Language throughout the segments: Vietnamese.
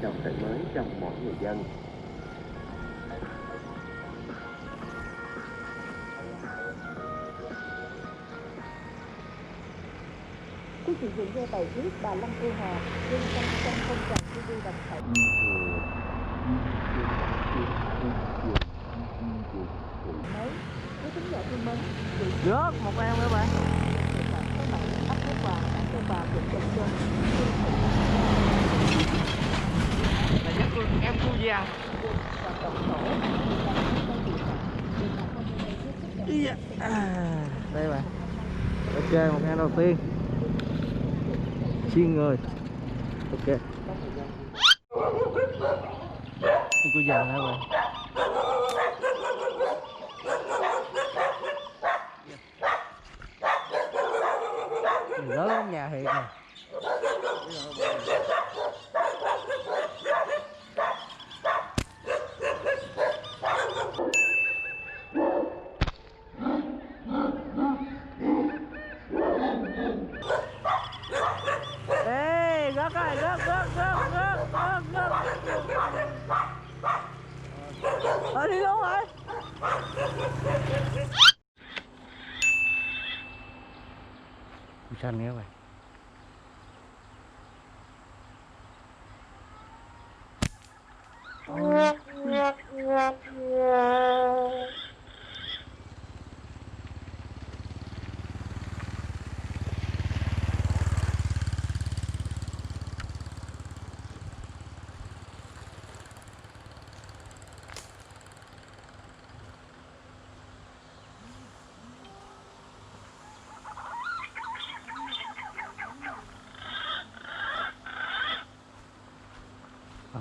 đồng tệ mới trong mỗi người dân. Quý vị vừa nghe bài viết bà Lâm Thu Hà liên quan trong phong trào thi đua đồng khởi mới. Quý khán giả thân mến, nước một em các bạn. các bạn ấp Thái Hòa, xã Châu Bà, huyện Đồng Xuân. Là nhất em cu vàng. Đây bạn. Ok, một em đầu tiên. Chiên người. Ok. Cu vàng hả bạn? Lớn lắm nhà thiệt nè. Ê, gớt ơi, gớt. Đi luôn rồi. Xanh nha các bạn.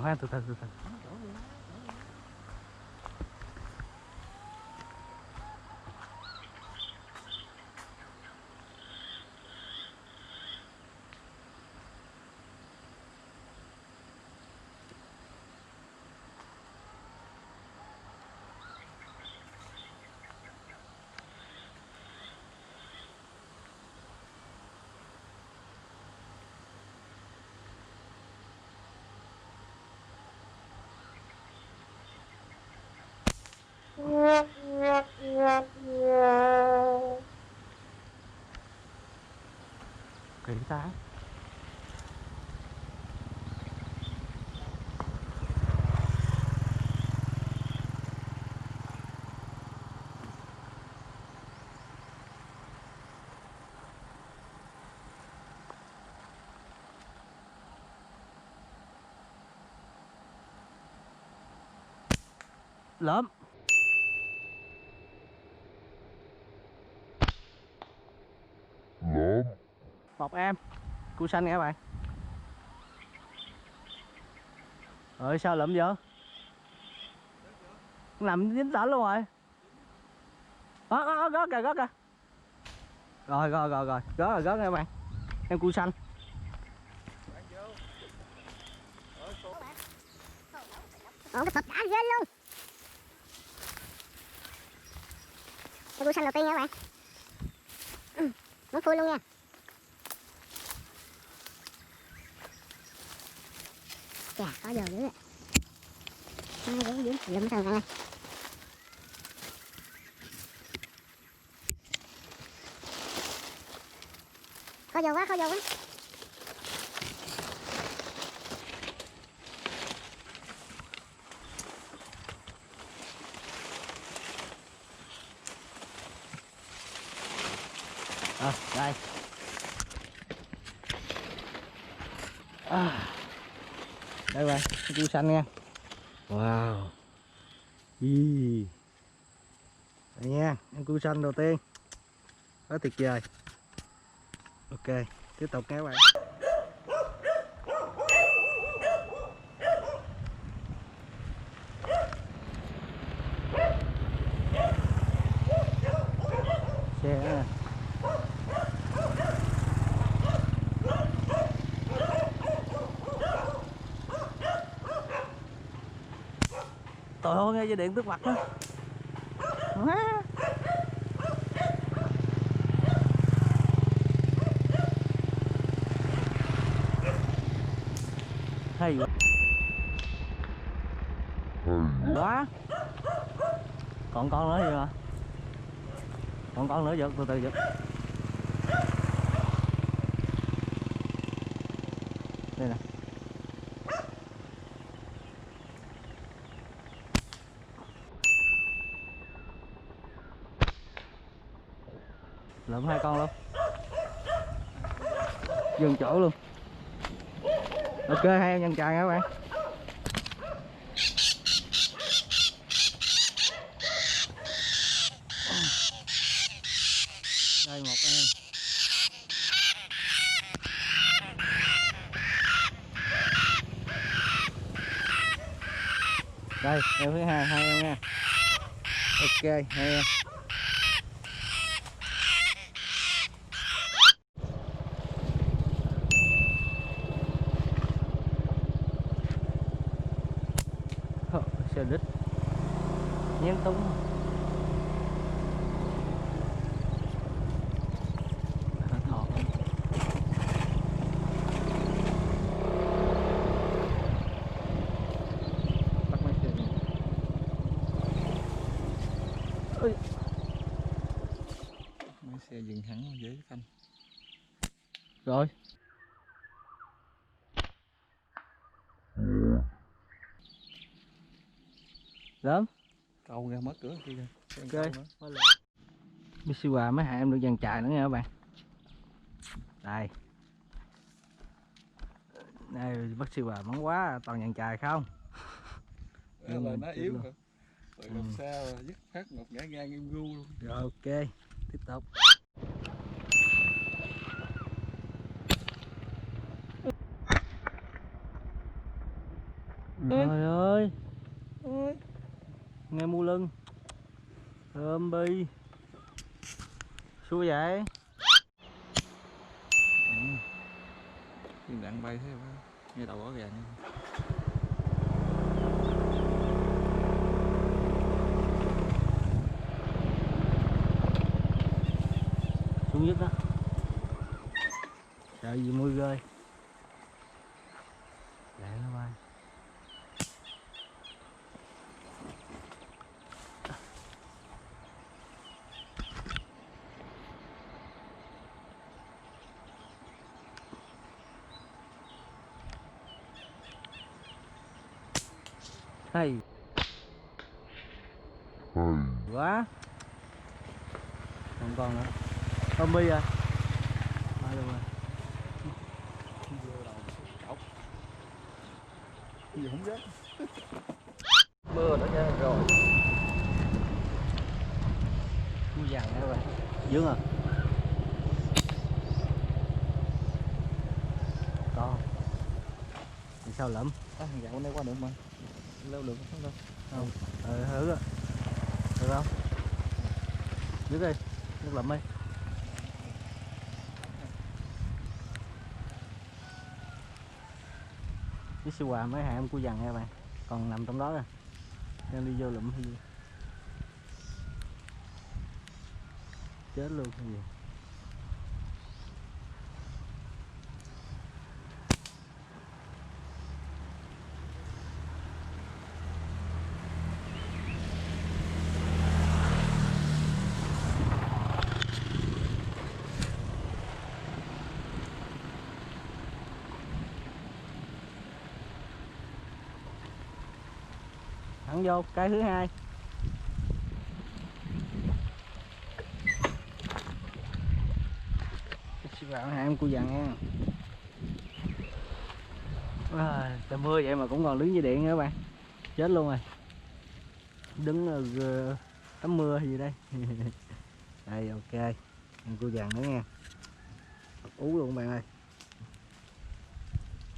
Khoan, từ từ. Kỳ ta. Lỡm. Một em cu xanh nha các bạn. Rồi sao lụm vô nằm dính tở luôn rồi. Gót kìa. Rồi gót nha các bạn. Em cu xanh. Ồ, cái thịt đã ghê luôn. Cái cu xanh đầu tiên nha các bạn. Muốn khui luôn nha. Chà, có dầu nữa. Lụm sao ăn ơi. Có dầu quá. Đây. Đây bạn, cu xanh nha. Wow. Đây nha, em cu xanh đầu tiên. Quá tuyệt vời. Ok, tiếp tục nha các bạn. Xe. Trời ơi, nghe dây điện trước mặt đó. Hay quá. Quá. Còn con nữa gì hả? Còn con nữa giật, từ từ giật. Đây nè. Lượm 2 con luôn. Dừng chỗ luôn. Ok, hai em nhân chài các bạn. Đây một em. Đây, em thứ hai em nha. Ok, hai em. Xe đít nhém túng. Thọ. Bắt mấy xe này. Ôi. Mấy xe dừng hẳn dễ phanh. Rồi. Lớn. Câu ra mất cửa kia kìa. Ok. Mishima mấy hai em được dàn chài nữa nha các bạn. Đây. Đây bác sư bà mắng quá, toàn dàn chài không. Là nó yếu rồi. Rồi gặp xa rồi dứt phát một ngã ngang im gu luôn. Rồi ok, tiếp tục. Trời ơi. Nghe mu lưng. Ôm bi. Xua vậy. Viên đạn bay thế mà. Nghe đầu rõ ràng. Xuống nhất đó. Sợ gì mui rơi. Lẹ nó bay. Hay quá. Không còn nữa. Ôm bi rồi. Mai luôn rồi. Gì không dám. Mưa đã nha rồi. Mua vàng nữa rồi. Dướng à. Con. Thì sao lẫm? Thằng dạo này qua được mà. Leo được không đâu. Không. Thử rồi. Được không? Dưới đi. Nước lẫm đi. Với siêu quà mấy hai em của dằn nha bạn. Còn nằm trong đó rồi. Đang đi vô lụm hay gì. Chết luôn hay gì. Thẳng vô cái thứ hai. Xin vào hai em cô dằn nha. Trời mưa vậy mà cũng còn đứng dưới điện nữa các bạn. Chết luôn rồi. Đứng tắm mưa hay gì đây. Đây ok. Em cô dằn nữa nha. Ú luôn bạn ơi.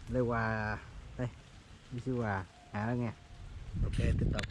Lê Hòa đây. Đi siêu Hòa hạ đó nha. Ok tiếp tục.